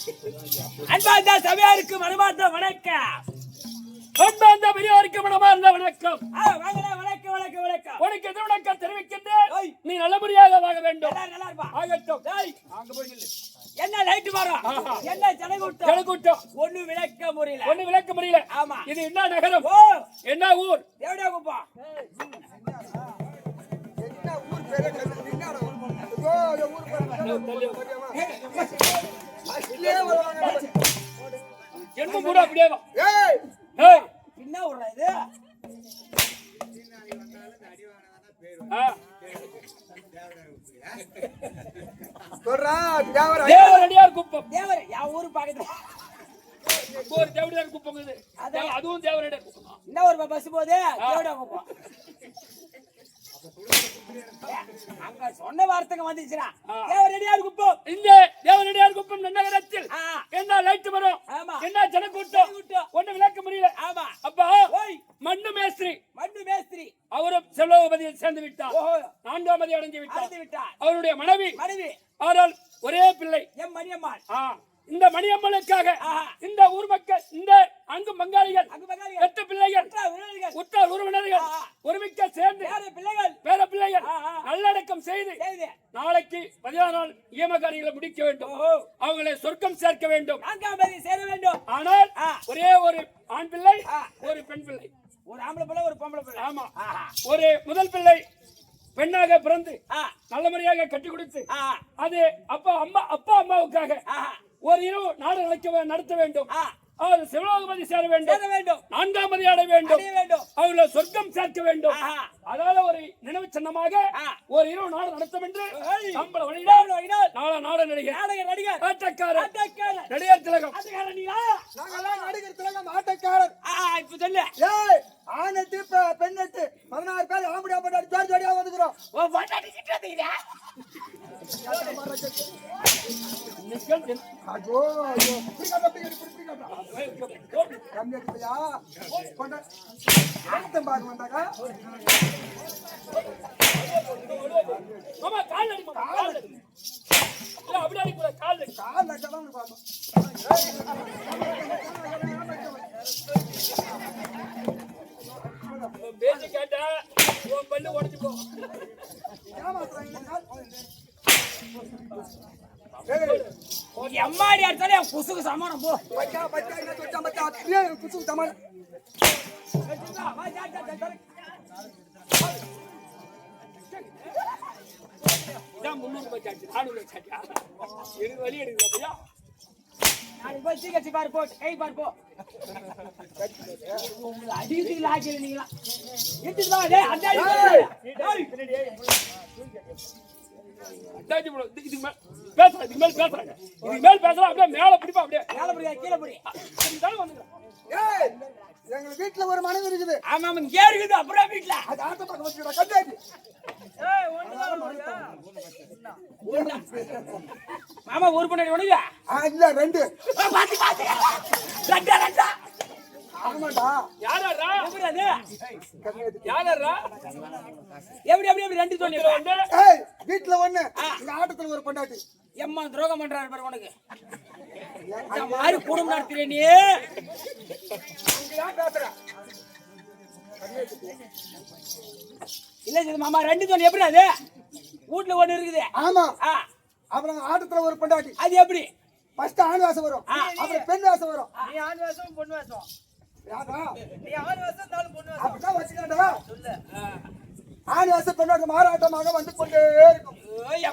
அன்பார்ந்த சபையாருக்கு மனமார்ந்த வணக்கம். அன்பார்ந்த பெரியோருக்கு மனமார்ந்த வணக்கம். வணக்கம் வணக்கம் வணக்கம் வணக்கம். உனக்கு எது வணக்கம் தெரிவிக்கின்றேன். நீ நல்லபடியாக வாழ வேண்டும். நல்லா இருப்பா. ஆகட்டும். அங்க போய் நில்லு. என்ன லைட் வரும்? என்ன ஜனக்கூட்டம்? ஒண்ணு விளக்க முடியல. ஆமா. இது என்ன நகரம்? என்ன ஊர்? தேவடா குப்பா. என்ன ஊர் பேரு? என்னடா ஊர்? ஊர் என்ன கூட அப்படியே வா. ஏய் ஏய் என்ன ஊர்டா இது? சொல்றா தேவரடியார் குப்பம். தேவர் யா ஊர் பக்கத்துல ஒரு தேவரடியார் குப்பம் இது. அதுவும் தேவரடியார் குப்பம். என்ன ஒரு பஸ் போதே தேவரடியார் குப்பம். அங்க சொன்ன வார்த்தைங்க வந்துச்சுனா தேவரடியார் குப்பம். இந்த தேவரடியார் குப்பம் நகரத்தில் என்ன லைட் வரும்? என்ன ஜனக்கூட்டம்? ஒண்ணு விளக்க முடியல. ஆமா. அப்பா மண்ணு மேஸ்திரி அவரும் செல்வபதியில் சேர்ந்து விட்டார். 4ஆம் மதி அடைந்து விட்டார். அவருடைய மனைவி ஆனால் ஒரே பிள்ளை எம் மணியம்மாள். இந்த மணியம்மனுக்காக இந்த ஊர் மக்கள், இந்த அங்கு பங்காளிகள், 8 பிள்ளைகள், உற்றார் உறவினர்கள் ஒருமிக்க சேர்ந்து பேர பிள்ளைகள் நல்லடக்கம் செய்து நாளைக்கு 14 நாள் ஈமகாரிகளை முடிக்க வேண்டும். அவங்களை சொர்க்கம் சேர்க்க வேண்டும். ஆனால் ஒரே ஒரு ஆண் பிள்ளை, ஒரு பெண் பிள்ளை, ஒரு ஆம்பளை பிள்ளை, ஒரு பொம்பளை பிள்ளை. ஆமா. ஒரு முதல் பிள்ளை பெண்ணாக பிறந்து நல்ல முறையாக கட்டி கொடுத்து அது அப்பா அம்மாவுக்காக ஒரு இரவு நாடு நடத்த வேண்டும். அவர் சிவலோகபதி சேர வேண்டும். 4ஆம் மதி அடைய வேண்டும். அவர்களை சொர்க்கம் சேர்க்க வேண்டும். அதாவது ஒரு நினைவு சின்னமாக ஒரு இரவு நாடு நடத்தும் என்று நாட நடிகர் ஆட்டக்காரர் நடிகர் திலகம். நடிகர் திலகம் ஆட்டக்காரர். இப்ப சொல்லு. ஆணெட்டு பெண்ணெட்டு 16 பேர் ஆம்படியா போட்டு ஜோடி ஜோடியா வந்துக்கிறோம். பேச்சு கேட்டா உன் பல்லு உடச்சு போ. எம்மாடி அடிச்சாலே குசுக்கு சமானம் போ. குசுக்கு சமானம் வலி எடுக்குதா? பாரு போ, கை பாரு போ. அடிக்கிறதுக்கு ஆக்கல நீங்களா? எங்க வீட்டுல ஒரு மனைவி இருக்குது. ஆமா இங்க இருக்குது. அப்புறம் வீட்டுல அது ஆட்ட பக்கம் வச்சுடா கட்டாடி. மாமா ஒரு பண்ணி உனக்கு? இல்ல 2. ரெண்டா ஆமாடா. யாரடா? யாரடா? எப்படி 2 சொன்னீங்க? ஏய் வீட்ல ஒண்ணு, இந்த ஆட்டத்துல ஒரு பொண்டாட்டி. எம்மா துரோகம் பண்றாரு பாரு உனக்கு. அந்த மாதிரி குடும்பம் நடத்துறே நீ. இங்கதான் பேசுற. இல்ல இது மாமா 2 சொன்னீங்க. எப்படி அது? வீட்ல ஒண்ணு இருக்குது. ஆமா. அப்புறம் ஆட்டத்துல ஒரு பொண்டாட்டி. அது எப்படி? ஃபர்ஸ்ட் ஆண் வாசம் வரும், அப்புறம் பெண் வாசம் வரும். நீ ஆண் வாசம் பொண்ணு வாசம். யாரா? நீ ஆண் வாசம் தாள் பொண்ணு வாசம். அப்பதான் வச்சுக்கடா. சொல்லு. ஆண் வாசம் பெண் வாசம் மாறாட்டமாக வந்து கொண்டே இருக்கும்.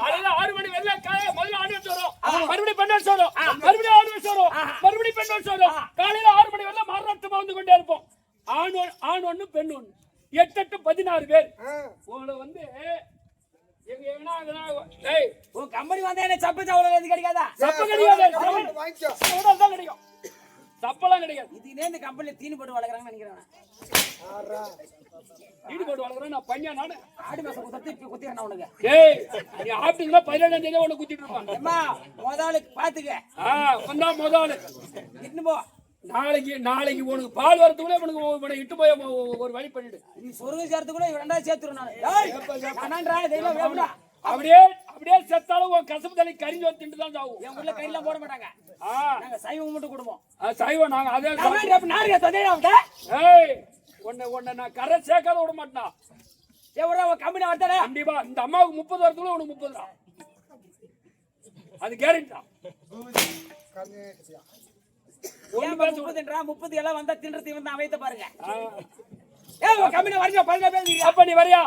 காலையில 6 மணி வெள்ள முதல்ல ஆண் வாசம் வரும், மறுபடியும் பெண் வாசம் வரும், மறுபடியும் ஆண் வாசம் வரும், மறுபடியும் பெண் வாசம் வரும். காலையில 6 மணி வெள்ள மாறாட்டமா வந்து கொண்டே இருப்போம். ஆண் ஒண்ணு பெண் ஒண்ணு, 8 16 பேர். உங்களை வந்து கம்பெனி வந்தா என்ன சப்பு சாவல கிடைக்காதா? சப்பு கிடைக்கும். சப்பெல்லாம் கிடைக்காது. இதுனே இந்த கம்பெனில தீனி போட்டு வளர்க்குறாங்கன்னு நினைக்கிறேன். தீனி போட்டு வளர்க்குறேன் நான் பையன். நானு ஆடி மாசம் குத்திடுறேன் உனக்கு. ஏய் நீ ஆப்டிங்களா 17ஆம் தேதி உனக்கு குத்திட்டு இருப்பான். அம்மா முதலுக்கு பாத்துக்க. வந்தா முதலு இட்டு போ. நாளைக்கு உனக்கு பால் வரதுக்குள்ள உனக்கு இட்டு போய் ஒரு வழி பண்ணிடு. நீ சொருக சேர்த்துக்குள்ள 2ஆவது சேர்த்துரும். நான் அப்படியே அப்படியே செத்தாலும் உன் கசப்பு தண்ணி கறி திண்டு தான் சாவும். என் ஊர்ல கறிலாம் போட மாட்டாங்க. நாங்க சைவம் மட்டும் குடும்பம். சைவம் நாங்க அதே நாரியா தந்தையாவுட. ஏய் உன்னை நான் கரை சேர்க்காத விட மாட்டேனா. எவரா கம்பெனி வரதடா. கண்டிப்பா இந்த அம்மாவுக்கு 30 வருதுல உனக்கு 30 தான். அது கேரண்டா. ஏன் 30ன்றா 30 எல்லாம் வந்தா தின்றதை வந்து அவைத்த பாருங்க. கம்பெனி வரஞ்ச பாருங்க பேசுறீங்க. அப்ப நீ வரியா?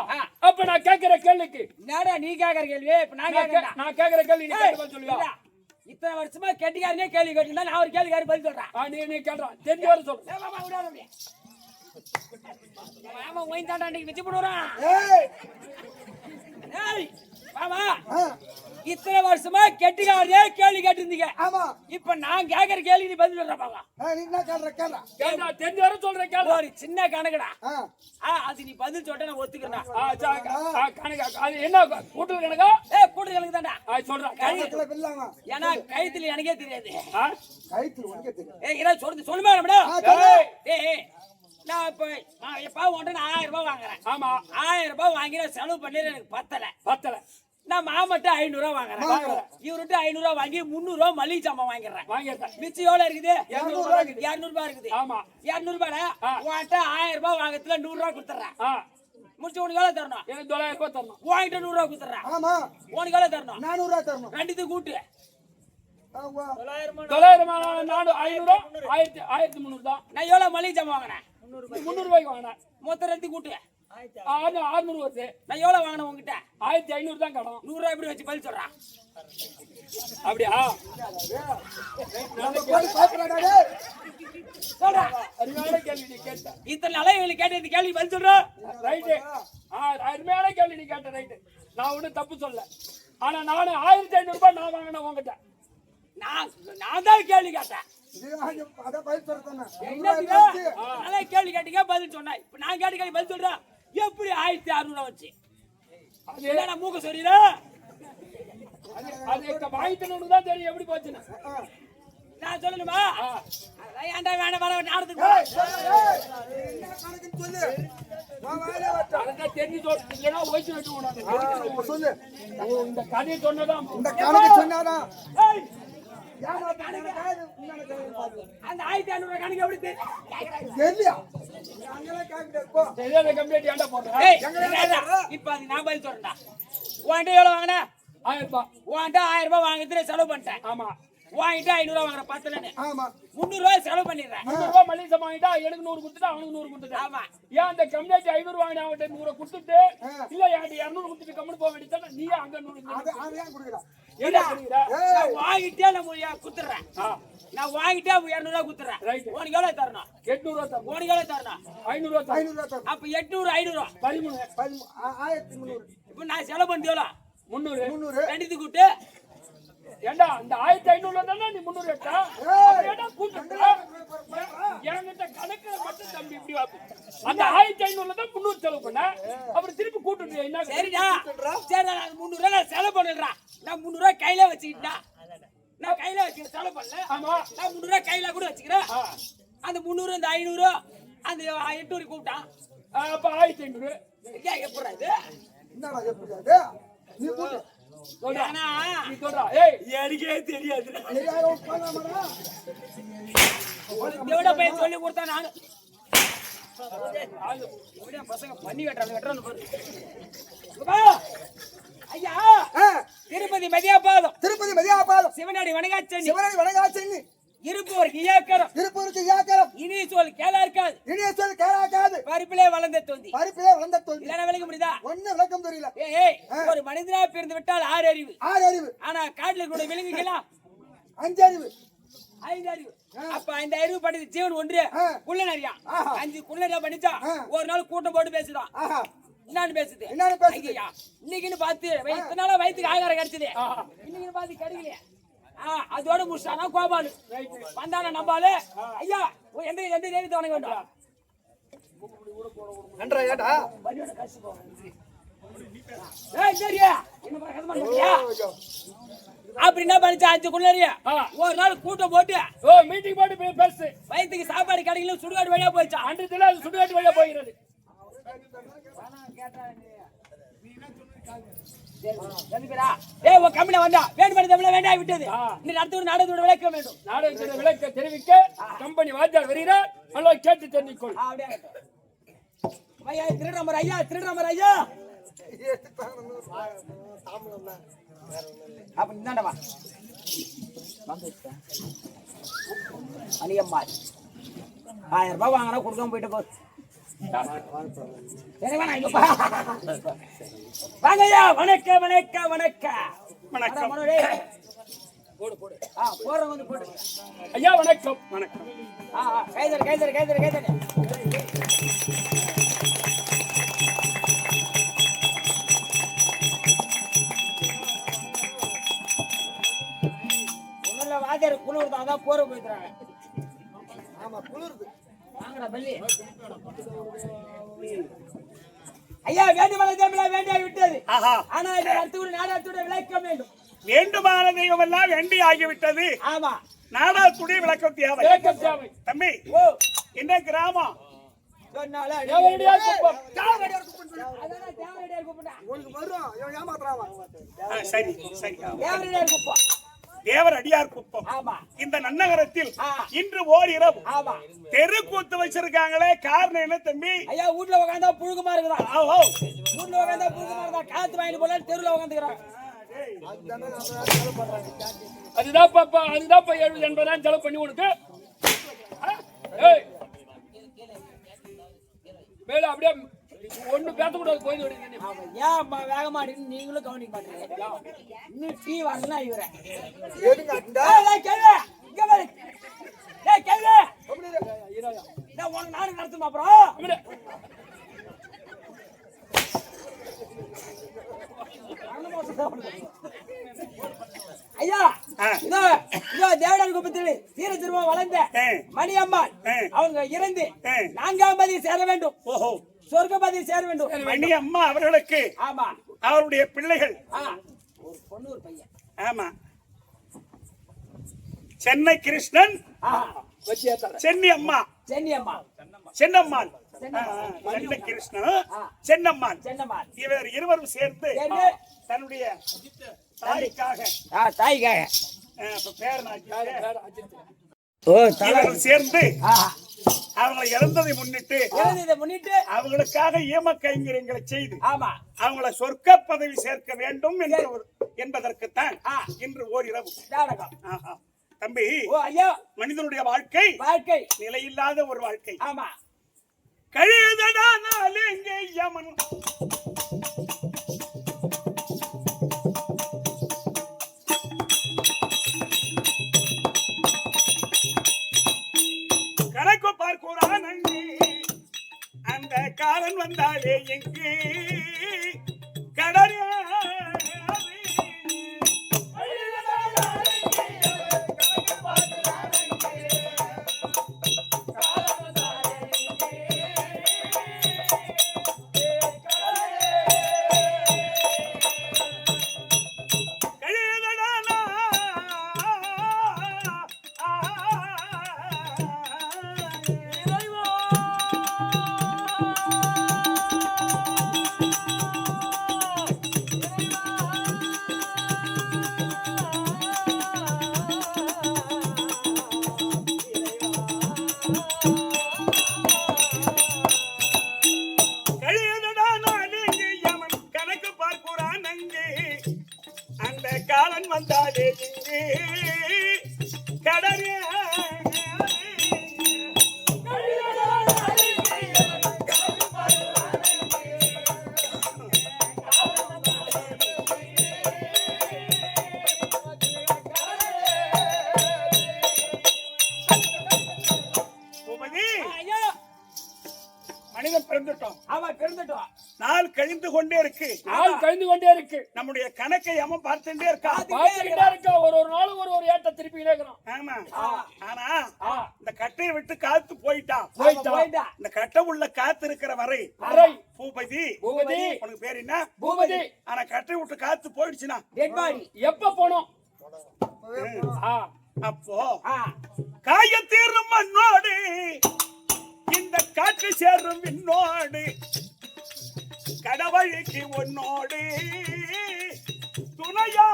அப்ப நான் கேக்குற கேள்விக்கு என்னடா நீ கேக்குற கேள்வி? இப்ப நான் கேக்குற கேள்வி நீ பதில் சொல்லுவியா? இத்தனை வருஷமா கெட்டிக்காரனே கேள்வி கேட்டிருந்தா நான் ஒரு கேள்விக்காரி பதில் சொல்றேன். நீ கேட்றான் தெரிஞ்ச வர சொல்லு. மாமா விடாத அப்படியே. மாமா ஒயின் தாண்டா இன்னைக்கு வெச்சு போடுறான். ஏய் மாமா இத்தனை வருஷமா கெட்டிக்காரனே கேள்வி கேட்டிருந்தீங்க. ஆமா இப்ப நான் கேக்குற கேள்வி நீ பதில் சொல்ற பாப்பா. நீ என்ன கேக்குற கேளா தெரிஞ்ச வர சொல்றேன் கேளு. ஒரு சின்ன கணக்குடா. அது நீ பதில் சொல்லிட்ட நான் ஒத்துக்கிறேன். கணக்கு அது என்ன கூட்டல் கணக்கா? கூட்டல் கணக்கு தான்டா. சொல்றேன் கணக்குல பில்லாங்க. ஏன்னா கைத்துல எனக்கே தெரியாது. கைத்துல உனக்கே தெரியும். இதோ சொல்லுமா மேடம். நான் இப்ப உன்கிட்ட நான் 1000 ரூபாய் வாங்குறேன். ஆமா 1000 ரூபாய் வாங்கி நான் செலவு பண்ணி எனக்கு பத்தல. நான் மாமட்ட 500 ரூபாய் வாங்குறேன். இவர்கிட்ட 500 ரூபாய் வாங்கி 300 ரூபாய் மளிகை சாமான் வாங்கிடுறேன். மிச்சம் எவ்வளவு இருக்குது? 200 ரூபாய் இருக்குது. ஆமா 200 ரூபாய் உன்கிட்ட 1000 ரூபாய் வாங்கறதுல 100 ரூபாய் கொடுத்துறேன். முடிச்சு உனக்கு எவ்வளவு தரணும்? எனக்கு 900 ரூபாய் தரணும். உன்கிட்ட 100 ரூபாய் கொடுத்துறேன். ஆமா உனக்கு எவ்வளவு தரணும்? 400 ரூபாய் தரணும். ரெண்டுத்துக்கு கூட்டு 900 500 1300 தான். நான் எவ்வளவு மளிகை சாமான் வாங்கினேன்? 300 ரூபாய்க்கு வாங்கினேன். மொத்தம் ரெண்டு கூட்டு 600 வருது. நான் எவ்வளவு வாங்கினேன் உங்ககிட்ட? 1500 தான் கடன். 100 ரூபாய் எப்படி வச்சு பதில் சொல்றான்? அப்படியா? நம்ம போய் பாக்குறடா டேய். சொல்றா. அருமையான கேள்வி நீ கேட்ட. இத்தனை நாளா கேட்ட இந்த கேள்வி பதில் சொல்றா. ரைட். அருமையான கேள்வி நீ கேட்ட ரைட். நான் ஒன்னும் தப்பு சொல்ல. ஆனா நானு 1500 ரூபாய் நான் வாங்கினேன் உங்ககிட்ட. நான் தான் கேள்வி கேட்டேன். அத பதில் சொல்றேன். நல்லா கேள்வி கேட்டீங்க பதில் சொன்னேன். இப்ப நான் கேட்ட கேள்வி பதில் சொல்றேன். எப்படி 1600 வச்சு? அது என்ன மூக்க சொல்றீங்க? அது வாங்கிட்டனுக்கு தான் தெரியும் எப்படி போச்சுன்னு. நான் சொல்லணுமா? அதான் ஏன்டா வேணாம் வர நாடத்துக்கு என்ன கணக்குன்னு சொல்லு. நான் வாயில வட்டா. அத தெரிஞ்சு சொல்லு. இல்லனா ஓய்ச்சு வெட்டு உனக்கு. சொல்லு. இந்த கதையை சொன்னதா இந்த கணக்கு சொன்னாதான். ஏய் யாரா கணக்கு பாத்து. அந்த 1500 கணக்கு எப்படி தெரியும்? தெரியல. அங்கல கேக்குது போ. தெரியாத கம்ப்ளீட் ஏன்டா போடுற? ஏய் இப்ப அது நான் பதில் சொல்றேன்டா. உன்கிட்ட எவ்வளவு வாங்கின? 1000 ரூபாய். உன்கிட்ட 1000 ரூபாய் வாங்கிட்டு செலவு பண்ணிட்டேன். ஆமா வாங்கிட்டு 500 ரூபாய் வாங்குற பத்தலன்னு. ஆமா 300 ரூபாய் செலவு பண்ணிடுறேன். 300 ரூபாய் மளிகை சாமான் வாங்கிட்டா எனக்கு 100 கொடுத்துட்டு அவனுக்கு 100 கொடுத்துட்டு. ஆமா ஏன் அந்த கம்ப்ளீட் 500 வாங்கினா அவன்கிட்ட 100 கொடுத்துட்டு இல்ல என்கிட்ட 200 கொடுத்துட்டு கம்முன்னு போக வேண்டியதானே. நீ அங்க 100 அது ஏன் குடுக்குறா? என்ன சொல்றீங்க? நான் வாங்கிட்டே நான் குத்துறேன். நான் வாங்கிட்டே 200 ரூபாய் குத்துறேன். ரைட். உனக்கு எவ்வளவு தரணும்? 800 ரூபாய் தரணும். உனக்கு எவ்வளவு தரணும்? 500 ரூபாய் தரணும். 500 ரூபாய் தரணும். அப்ப 800 500 13 1300. இப்ப நான் செலவு பண்ணி எவ்வளவு? 300 300. ரெண்டுத்துக்கு கூட்டு ஏண்டா அந்த 1500 தானே நீ 300 எடுத்தா? ஏண்டா கூட்டுறா? என்கிட்ட கணக்குல மட்டும் தம்பி இப்படி வாப்பு. அந்த 1500 தான் 300 செலவு பண்ண. அப்புறம் திருப்பி கூட்டுறியா என்ன? சரிடா. சரி நான் 300 ரூபாய் நான் செலவு பண்ணிடுறேன். நான் 300 ரூபாய் கையில வச்சுக்கிட்டா. நான் கையில வச்சுக்க செலவு பண்ணல. ஆமா நான் 300 ரூபாய் கையில கூட வச்சுக்கிறேன். அந்த 300 இந்த 500 அந்த 800 கூப்பிட்டான். அப்ப 1500. ஏன் எப்படா இது? என்னடா எப்படி அது? நீ கூட்டு. சொல்றா. ஏன்னா நீ சொல்றா. ஏய் எனக்கே தெரியாது. தெரியாத பண்ணாமடா. தேவட போய் சொல்லி கொடுத்தா நானு. அப்படியே பசங்க பண்ணி வெட்டறாங்க பாரு. ஐயா திருப்பதி மதியாபாதம். திருப்பதி மதியாபாதம். சிவனாடி வணங்காச்சென்னி. சிவனாடி வணங்காச்சென்னி. இருப்பவருக்கு இயக்கரம். இருப்பவருக்கு இயக்கரம். இனி சொல் கேளா இருக்காது. இனிய சொல் கேளாகாது. பருப்பிலே வளர்ந்த தொந்தி. பருப்பிலே வளர்ந்த தொந்தி. இல்லனா விளங்க முடியுதா? ஒண்ணு விளக்கம் தெரியல. ஏய் ஒரு மனிதனா பிறந்து விட்டால் 6 அறிவு. 6 அறிவு. ஆனா காட்டுல கூட விலங்குகளா 5 அறிவு. 5 அறிவு. அப்ப 5 அறிவு படிச்ச ஜீவன் ஒன்று குள்ளனரியா. 5 குள்ளனரியா படிச்சா ஒரு நாள் கூட்டம் போட்டு பேசுறான். என்னன்னு பேசுது? என்னன்னு பேசுது? ஐயா இன்னைக்குன்னு பார்த்து இத்தனை நாளா வயித்துக்கு ஆகாரம் கிடைச்சது. இன்னைக்குன்னு பார்த்து கிடைக்கலையே. அதோட முடிச்சானா கோபாலு வந்தானா நம்பாலு. ஐயா எந்த எந்த தேவி தவணை வேண்டாம். நன்றா ஏடா சரியா அப்படி என்ன பண்ணிச்சா 5 குள்ளரியா ஒரு நாள் கூட்டம் போட்டு மீட்டிங் போட்டு பேசு. வயிற்றுக்கு சாப்பாடு கிடைக்கல சுடுகாடு வழியா போயிடுச்சா. அன்று தினம் அது சுடுகாட்டு வழியா போகிறது. ஏய் உன் கம்பெனி வந்தா வேண்டுமென தமிழ வேண்டாய் விட்டது நீ நடத்த நாடகத்தோட விளக்க வேண்டும் நாடகத்தோட விளக்க தெரிவிக்க கம்பெனி வாத்தியார் வருகிறார் நல்லா கேட்டு தெரிஞ்சுக்கொள் அப்படியே ஐயா திருடுற ஐயா அப்ப இந்தாண்டவா அணியம்மா 1000 ரூபாய் வாங்கினா கொடுக்காம போயிட்டு போ வாங்கய்யா வணக்கம் போடு போற வந்து போடு ஐயா வணக்கம் வணக்கம் கைதர் ஒண்ணுல வாத்தியார் குளிர்தான் அதான் போற போயிடுறாங்க ஆமா குளிருது வாங்கடா பள்ளி ஐயா வேண்டுமான தெய்வம் வேண்டிய விட்டது ஆனா இது அடுத்த நாடகத்துடைய விளக்கம் வேண்டும் வேண்டுமான தெய்வம் எல்லாம் வேண்டி ஆகிவிட்டது ஆமா நாடகத்துடைய விளக்கம் தேவை தம்பி இந்த கிராமம் சொன்னால தேவரடியார் குப்பம் உனக்கு வரும் இவன் ஏமாத்துறான் சரி தேவரடியார் குப்பம் தேவரடியார் குப்பம் ஆமா இந்த நன்னகரத்தில் இன்று ஓரிரவு ஆமா தெருக்கூத்து வச்சிருக்காங்களே காரணம் என்ன தம்பி ஐயா வீட்ல உட்கார்ந்தா புழுகுமா இருக்குதா வீட்ல உட்கார்ந்தா புழுகுமா இருக்குதா காத்து வாங்கி போல தெருவுல உட்கார்ந்துக்கிறாங்க அதுதான் பாப்பா அதுதான் 70,000 செலவு பண்ணி உனக்கு மேல அப்படியே ஒண்ணு பேசக்கூடாது போய் ஏன் அம்மா வேகமா நீங்களும் கவனிக்க மாட்டீங்க இன்னும் டீ வரலாம் இவரை உனக்கு நாடு நடத்துமா அப்புறம் ஐயா இதோ தேவடார் குப்பத்தில் தீர திரும்ப வளர்ந்த மணியம்மாள் அவங்க இறந்து 4ஆம் பதி சேர வேண்டும் சொர்க்கபதி சேர வேண்டும் மணியம்மா அவர்களுக்கு ஆமா அவருடைய பிள்ளைகள் ஒரு பொண்ணு ஒரு பையன் ஆமா சென்னை கிருஷ்ணன் சென்னியம்மா சென்னம்மாள் சென்னை கிருஷ்ணன் சென்னம்மாள் இவர் இருவரும் சேர்ந்து தன்னுடைய தாய்க்காக சேர்ந்து அவங்களை இறந்ததை முன்னிட்டு அவங்களுக்காக ஈம கைங்கரியங்களை செய்து அவங்களை சொர்க்க பதவி சேர்க்க வேண்டும் என்பதற்குத்தான் இன்று ஓரிரவு தம்பி மனிதனுடைய வாழ்க்கை நிலையில்லாத ஒரு வாழ்க்கை கழிதடா நாளெங்கே யமன் கணக்கு பார்க்கிறான் அந்த காலன் வந்தாலே எங்கு கடல் வந்தாலே கடலே மனிதன் பிறந்துட்டோம். நாள் கழிந்து கொண்டே இருக்கு. நம்முடைய கணக்கை அவன் பார்த்துட்டே இருக்கா. ஒரு நாளும் ஒரு ஏட்ட திருப்பி இருக்கிறோம். ஆமா. ஆனா இந்த கட்டையை விட்டு காத்து போயிட்டான். இந்த கட்டை உள்ள காத்து இருக்கிற வரை பூபதி உனக்கு பேர் என்ன? பூபதி. ஆனா கட்டை விட்டு காத்து போயிடுச்சுன்னா எப்ப போனோம்? அப்போ காயத்தீரும் மண்ணோடு இந்த காற்று சேரும் விண்ணோடு கடவழிக்கு உன்னோடு துணையா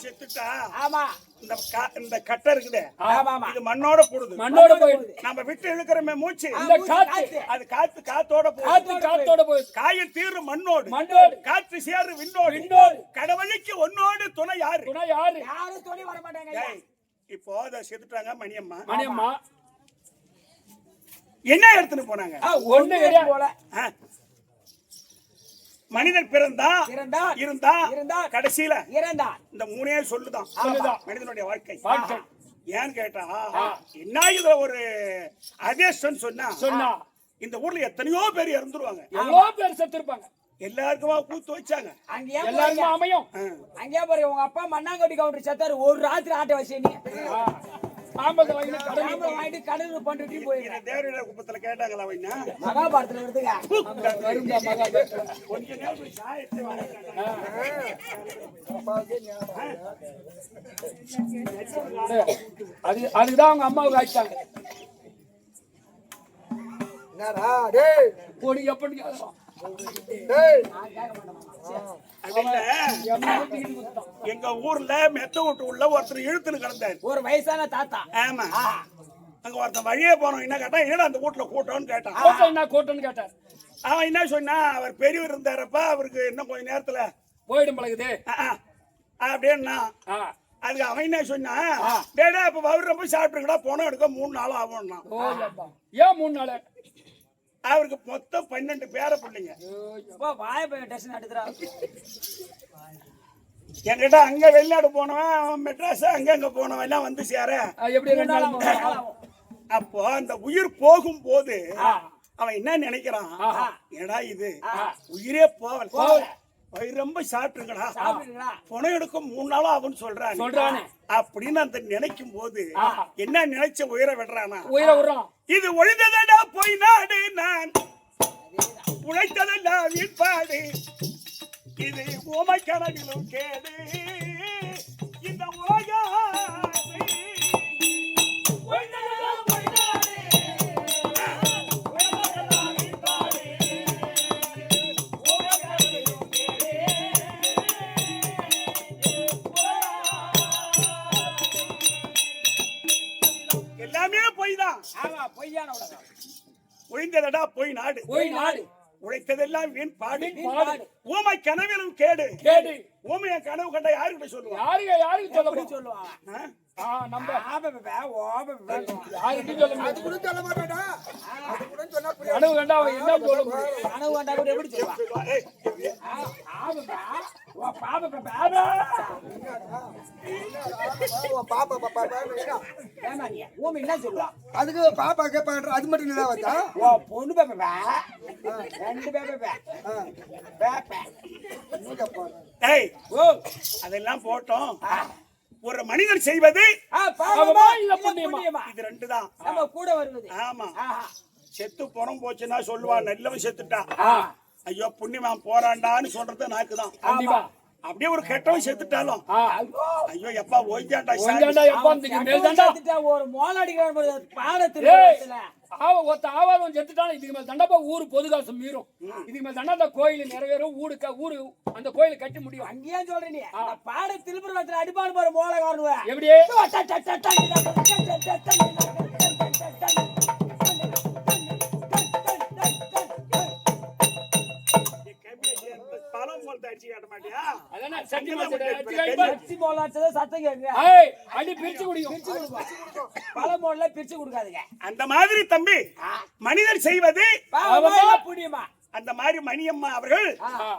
செத்துட்டா ஆமா இந்த கட்டை இருக்குது ஆமா ஆமா இது மண்ணோட போடுது மண்ணோட போயிடுது. நம்ம விட்டு இழுக்கிறமே மூச்சு இந்த காத்து அது காத்தோட போகுது காத்தோட போயிடுது. காயில் தீர்வு மண்ணோடு மண்ணோடு காற்று சேரு விண்ணோடு விண்ணோடு. கடவுளுக்கு ஒன்னோடு துணை யாரு துணை யாரு? யாரும் துணை வர மாட்டாங்க ஐயா. ஏய், இப்போ அதை செத்துட்டாங்க மணியம்மா மணியம்மா என்ன எடுத்துன்னு போனாங்க ஒண்ணு கிடையாது. போல ஆ. மனிதன் பிறந்தான் இருந்தான். இருந்தான் கடைசியில இறந்தான். இந்த மூணே சொல்லுதான் சொல்லுதான். மனிதனுடைய வாழ்க்கை வாழ்க்கை. ஏன்னு கேட்டா என்ன இதுல ஒரு அதிர்ஷ்டம் சொன்னா இந்த ஊர்ல எத்தனையோ பேர் இறந்துருவாங்க எவ்வளவு பேர் செத்துருப்பாங்க. எல்லாருக்குமா கூத்து வச்சாங்க அங்கேயே எல்லாருமே பாருங்க. அமையும். அங்கேயே பாரு உங்க அப்பா மண்ணாங்கட்டி கவுண்டர் செத்தாரு ஒரு ராத்திரி ஆட்ட வச்சு நீ சாம்பல் வாங்கிட்டு கடவுள் சாம்பல் வாங்கிட்டு கடலுக்கு பண்ணிட்டு போயிருக்க இது தேவரீர குப்பத்துல கேட்டாங்களா அவனா மகாபாரதத்துல வருதுங்க கொஞ்ச நேரம் போய் சாயத்தை வாங்கிட்டாங்க அதுதான் அவங்க அம்மாவுக்கு ஆயிட்டாங்க. என்னடா டேய் பொடி எப்படி டேய் எங்க ஊர்ல மெத்த வீட்டு உள்ள ஒருத்தர் இழுத்துன்னு கிடந்தாரு ஒரு வயசான தாத்தா ஆமா அங்க ஒருத்தன் வழியே போனோம் என்ன கேட்டா ஏன்னா அந்த வீட்டுல கூட்டம்னு கேட்டான் என்ன கூட்டம்னு கேட்டார். அவன் என்ன சொன்னா அவர் பெரியவர் இருந்தாரப்பா அவருக்கு இன்னும் கொஞ்ச நேரத்துல போயிடும் பழகுது. அப்படின்னா அதுக்கு அவன் என்ன சொன்னா டேடா இப்ப அவர் ரொம்ப சாப்பிட்டுங்கடா போனோம் எடுக்க 3 நாள் ஆகும்னா ஏன் 3 நாள்? அவருக்கு மொத்தம் 12 பேர பிள்ளைங்க வாய டெஸ்ட் எடுத்துறா என்கிட்ட அங்க வெளிநாடு போனவன் மெட்ராஸ் அங்க போனவன் எல்லாம் வந்து சேர எப்படி 2 நாள் 3 நாள்? அப்போ அந்த உயிர் போகும் போது அவன் என்ன நினைக்கிறான் ஏடா இது உயிரே போவல் ரொம்ப சாப்பிட்டுங்கடா புனை எடுக்க 3 நாளா அவன் சொல்றான் அப்படின்னு அந்த நினைக்கும் போது என்ன நினைச்ச உயிரை விடுறானா உயிரை விடுறான். இது ஒழிந்ததடா போய் நாடு நான் உழைத்ததெல்லாம் வீட்பாடு இது உமை கனவிலும் கேடு இந்த உலக எல்லாமே பொய் தான். ஆமா பொய்யான உலகம். ஒழிந்ததடா போய் நாடு போய் நாடு உழைத்ததெல்லாம் வீண் பாடு பாடு. ஊமை கனவிலும் கேடு கேடு. ஊமைய கனவு கண்ட யாருக்கிட்ட சொல்லுவான் யாருக்கு சொல்ல முடியும்? சொல்லுவாங்க நம்ம யாருக்கும் சொல்ல முடியாது. அது கூட சொல்ல மாட்டாடா அது கூட சொன்னா புரியாது கனவு கண்டா அவன் என்ன சொல்ல முடியும்? கனவு கண்டா கூட எப்படி சொல்லுவான் ஏய், பாப்பா பாப்பா ஊமி என்ன சொல்லுவான் அதுக்கு பாப்பா கேட்பாங்க அது மட்டும் நல்லா வந்தா ஓ பொண்ணு பேப்ப 2 பேப்ப ஏய், ஓ அதெல்லாம் போட்டோம் ஒரு மனிதர் செய்வது பாவமா இல்ல புண்ணியமா? இது 2 தான் நம்ம கூட வருவது ஆமா ஆஹா. செத்து புறம் போச்சுன்னா சொல்லுவான் நல்லவன் செத்துட்டான் ஐயோ புண்ணியமான் போறாண்டான்னு சொல்றது நாக்குதான் கண்டிப்பா. அப்படியே ஒரு கெட்டவன் செத்துட்டாலும் ஐயோ எப்பா ஓய்ஞ்சாண்டா கொஞ்சண்டா எப்பா இந்த மேல் தாண்டா. செத்துட்டா ஒரு மோளாடிக்கிற பாடத்துல ஒருத்த ஆவாதம் செத்துட்டாலும் இதுக்கு மேல தண்டப்பா ஊரு பொதுகாசம் மீறும். இதுக்கு மேல தண்டா கோயில் நிறைவேறும். ஊரு அந்த கோயில கட்டி முடியும். அங்கேயே சொல்றேன் நீ பாட திருப்பூரத்துல அடிப்பாடு போற மோளகாரனுவ எப்படி பணம் போல் தடிச்சு காட்ட மாட்டியா அதானே சட்டி சத்தம் கேட்க அடி பிரிச்சு குடிக்கும். பல மோடல பிரிச்சு கொடுக்காதீங்க அந்த மாதிரி தம்பி மனிதர் செய்வது புண்ணியமா அந்த மாதிரி மணியம்மா அவர்கள்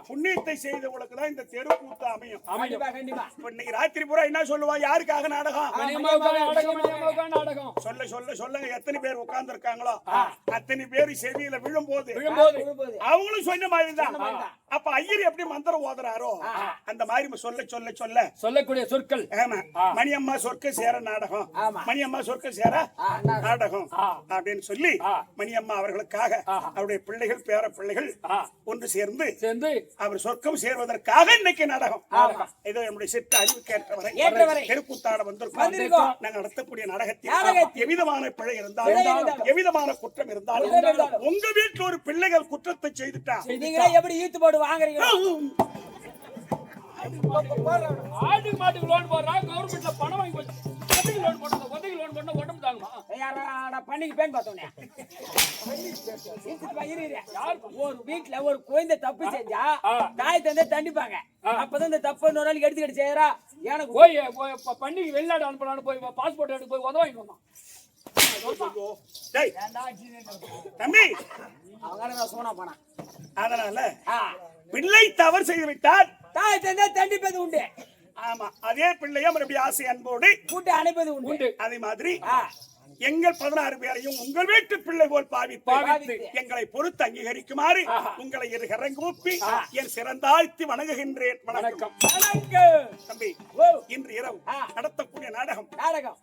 புண்ணியத்தை செய்தவங்களுக்கு தான் இந்த தெருக்கூத்து அமையும். கண்டிப்பா கண்டிப்பா இப்ப இன்னைக்கு ராத்திரி பூரா என்ன சொல்லுவா யாருக்காக நாடகம் நாடகம் சொல்ல சொல்ல சொல்லுங்க எத்தனை பேர் உட்கார்ந்து இருக்காங்களோ அத்தனை பேர் செவியில விழும்போது விழும்போது அவங்களும் சொன்ன மாதிரிதான் அப்ப ஐயர் எப்படி மந்திரம் ஓதுறாரோ அந்த மாதிரி சொல்ல சொல்ல சொல்ல சொல்லக்கூடிய சொற்கள். ஆமா மணியம்மா சொர்க்க சேர நாடகம், மணியம்மா சொர்க்க சேர நாடகம் அப்படின்னு சொல்லி மணியம்மா அவர்களுக்காக அவருடைய பிள்ளைகள் பேர பிள்ளைகள் ஒன்று சேர்ந்து அவர் சொர்க்கம் சேர்வதற்காக இன்னைக்கு நாடகம். இதோ நம்முடைய சித்த அறிவுக்கேற்றவரை தெருக்கூத்தாட வந்திருக்கோம். நாங்கள் நடத்தக்கூடிய நாடகத்தில் எவ்விதமான பிழை இருந்தாலும் எவ்விதமான குற்றம் இருந்தாலும் உங்க வீட்டுல ஒரு பிள்ளைகள் குற்றத்தை செய்துட்டா நீங்க எப்படி ஈத்து போட்டு வாங்குறீங்க? ஆட்டுக்கு மாட்டுக்கு லோன் போடுறாங்க, கவர்மெண்ட்ல பணம் வாங்கி போச்சு. ஒத்தைக்கு லோன் போடுறது, ஒத்தைக்கு லோன் பண்ணா உடம்பு தாங்குமா? பண்ணிக்கு பேன் பார்த்தோன்னே ஒரு வீட்டுல ஒரு குழந்தை தப்பு செஞ்சா தாய் தந்தை தண்டிப்பாங்க. அப்பதான் இந்த தப்பு இன்னொரு நாளைக்கு எடுத்துக்கிட்டு செய்யறா. எனக்கு போய் பண்ணிக்கு வெளிநாடு அனுப்பலான்னு போய் பாஸ்போர்ட் எடுத்து போய் உதவ வாங்கிட்டு வந்தான். தம்பி அவங்க சோனா போனா. அதனால பிள்ளை தவறு செய்து விட்டால் தாய் தந்தை தண்டிப்பது உண்டு. ஆமா அதே பிள்ளைய மறுபடியும் ஆசை அன்போடு கூட்டி அணைப்பது உண்டு. அதே மாதிரி எங்கள் 16 பேரையும் உங்கள் வீட்டு பிள்ளை போல் பாவித்து எங்களை பொறுத்து அங்கீகரிக்குமாறு உங்களை இருகரம் கூப்பி என் சிறந்தாழ்த்தி வணங்குகின்றேன். வணக்கம். தம்பி இன்று இரவு நடத்தக்கூடிய நாடகம்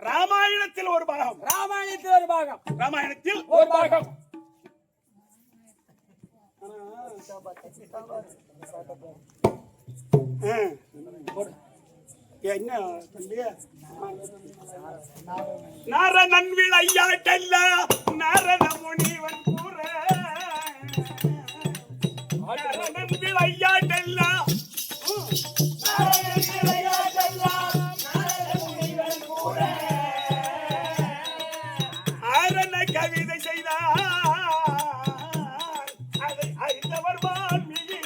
ராமாயணத்தில் ஒரு பாகம். ராமாயணத்தில் ஒரு பாகம். என்ன தம்பி நாரணன் விளையாட்டல்ல நாரண முனிவன் கூற நாரணன் விளையாட்டல்ல ஆரண கவிதை செய்தார் அதை அறிந்தவர் வால்மீகி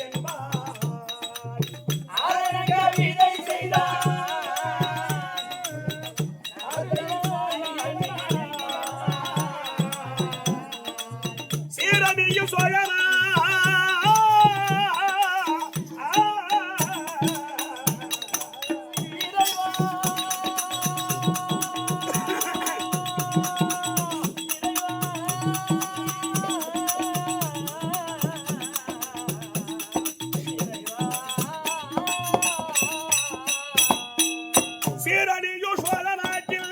என்பார். ஆரண கவிதை செய்தார் சீரணியும் சோழரா சீரணியும் சோழ நாட்டில்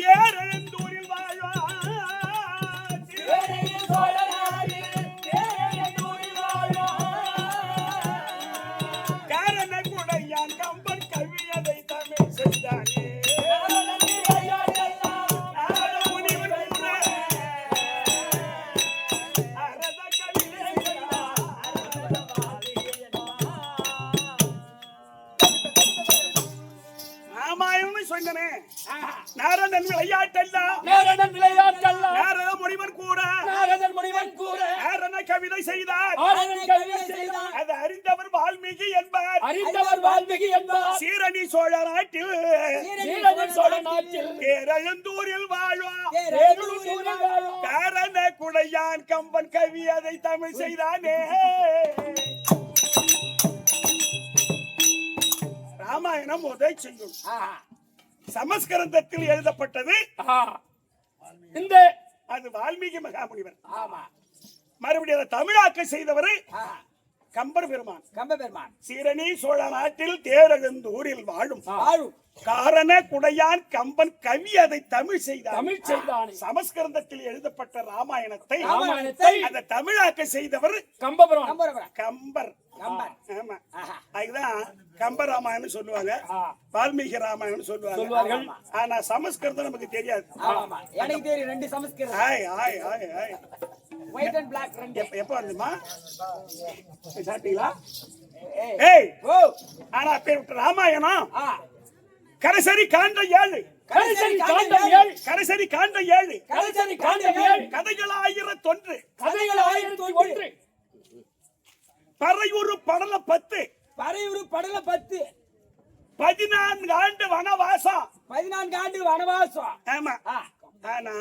தேரெழுந்தூரில் வாழ்வார். காரண குடையான் கம்பன் கவியதை தமிழ் செய்தானே. ராமாயணம் சொன்னனே நாரதன் விளையாட்டல்ல நாரத முனிவன் கூற நாரண கவிதை செய்தார் அது அறிந்தவர் வால்மீகி என்பார். சீரணி சோழ நாட்டில் பேரெழுந்தூரில் வாழ்வார். காரண குடையான் கம்பன் கவி அதை தமிழ் செய்தானே. ராமாயணம் உதவி செய்யும் சமஸ்கிருதத்தில் எழுதப்பட்டது. இந்த அது வால்மீகி மகாமுனிவர். மறுபடியும் தமிழாக்கம் செய்தவர் கம்பர் பெருமான். சீரணி சோழ நாட்டில் தேரெழுந்தூரில் வாழும் காரண குடையான் கம்பன் கவி அதை தமிழ் செய்தார். சமஸ்கிருதத்தில் எழுதப்பட்ட ராமாயணத்தை அந்த தமிழாக்க செய்தவர் கம்பர். அதுதான் கம்ப ராமாயணம் சொல்லுவாங்க, வால்மீகி ராமாயணம் சொல்லுவாங்க. ஆனா சமஸ்கிருதம் நமக்கு தெரியாது. எனக்கு தெரியும் 2 சமஸ்கிருதம். ஒயிட் அண்ட் பிளாக் ரெண்டு. எப்ப வந்துமா சாப்பிட்டீங்களா? ஆனா பேர் ராமாயணம் கரசரி காண்ட 7 கதைகள் 1001 பறையுறு படல 10 14 ஆண்டு வனவாசம். ஆமா. ஆனா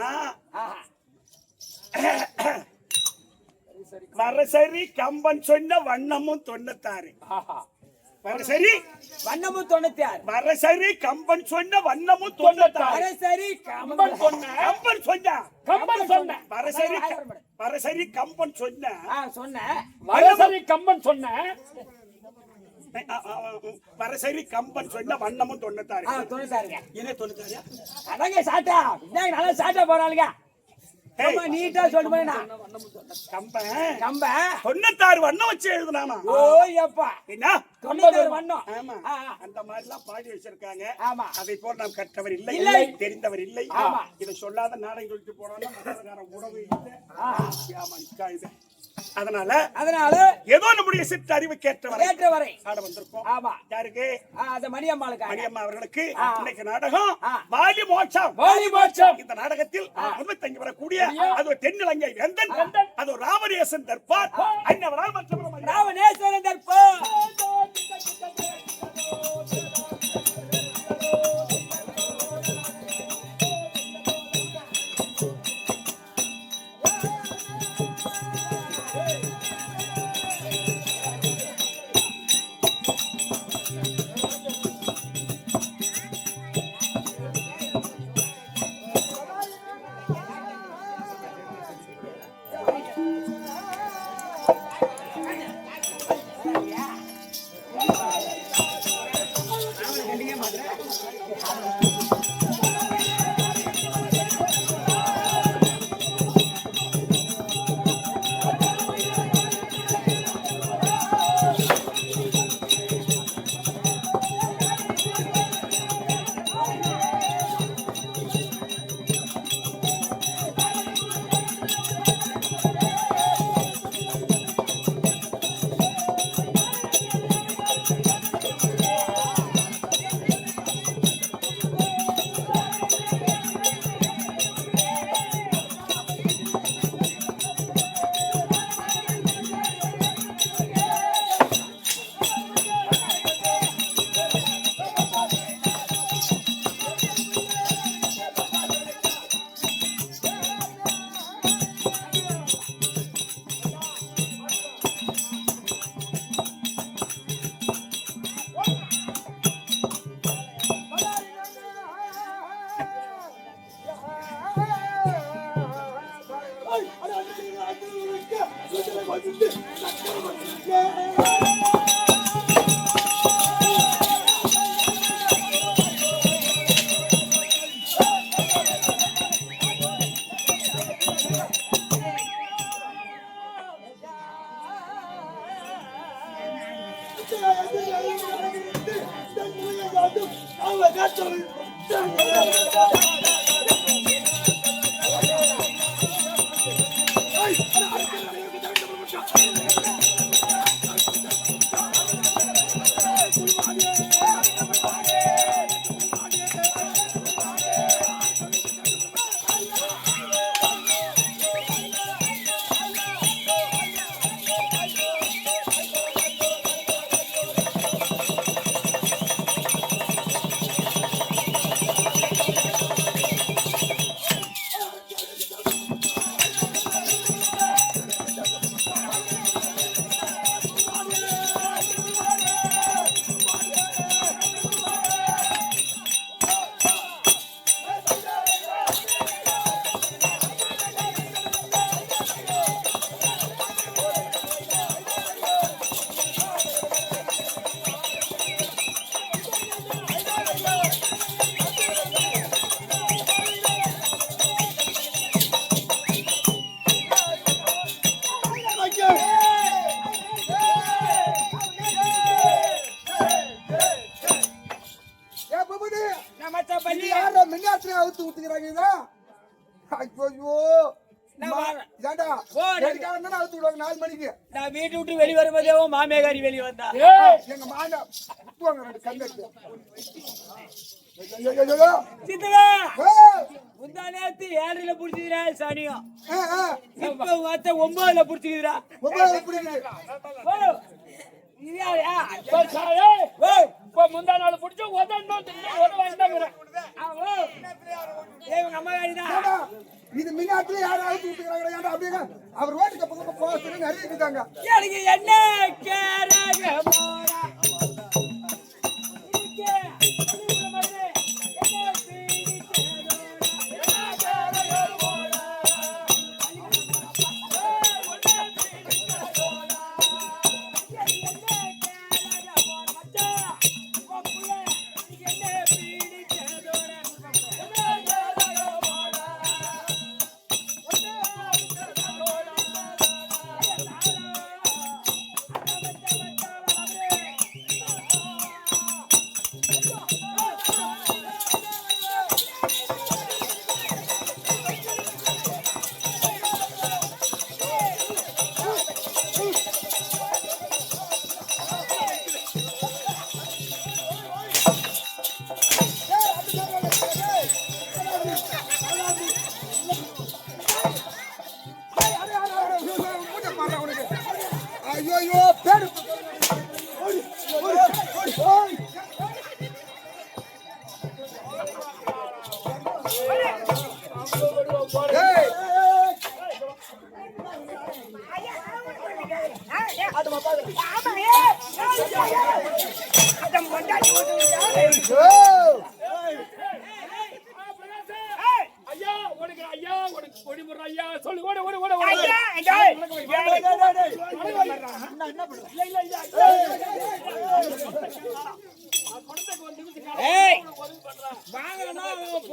வரசரி கம்பன் சொன்ன வண்ணமும் 96. வரசரி வண்ணமும் 96. வரசரி கம்பன் சொன்ன வண்ணமும் 96. சரி கம்பன் சொன்ன கம்பன் சொன்ன கம்பன் சொன்ன வரசரி கம்பன் சொன்ன சொன்னேன். வரசரி கம்பன் சொன்ன வரசரி கம்பன் சொன்ன வண்ணமும் 96. 96. என்ன 96? அதாங்க சாட்டா இந்தாங்க நல்லா சாட்டா போறாளுங்க. ஆமா நீட்டா சொல்லுமே நான் கம்பன் கம்ப 96 வண்ணம் வச்சு எழுதுனானா? ஓ அப்பா என்ன 96 வண்ணம். ஆமா அந்த மாதிரி எல்லாம் பாடி வச்சிருக்காங்க. ஆமா அதை போல் நாம் கற்றவர் இல்லை, இல்லை. தெரிந்தவர் இல்லை. ஆமா. இதை சொல்லாத நாடகம் சொல்லிட்டு போனோம்னா மற்றவர்கார உணவு இல்லை. ஆமா இக்கா இது. அதனால ஏதோ நம்முடைய சிற்று அறிவு கேட்டவரை ஆட வந்திருக்கோம். ஆமா யாருக்கு? அந்த மணியம்மாளுக்கு மணியம்மா அவர்களுக்கு இன்னைக்கு நாடகம் வாலி மோட்சம். வாலி மோட்சம். இந்த நாடகத்தில் முன்வத்தங்கி வரக்கூடிய அது ஒரு தென்னிலங்கை வேந்தன், அது ஒரு ராமநேசன் தர்பார், அன்னவரால் மற்றவர்கள் ராமநேசன் தர்பார். நான் வீட்டு விட்டு வெளியே வரும்போதே மாமியாரி வெளியே வந்தா எங்க மாமா முந்தா நேரத்து 7ல புடிச்சுக்கிறா சனியும் இப்ப 9ல புடிச்சுக்கிறா. முந்தா நாள் புடிச்சு இது மின்னாத்துல யாராவது அப்படியே அவர் ரோட்டுக்கு பக்கம் போக சொல்லி நிறைய இருக்காங்க. எனக்கு என்ன கேராக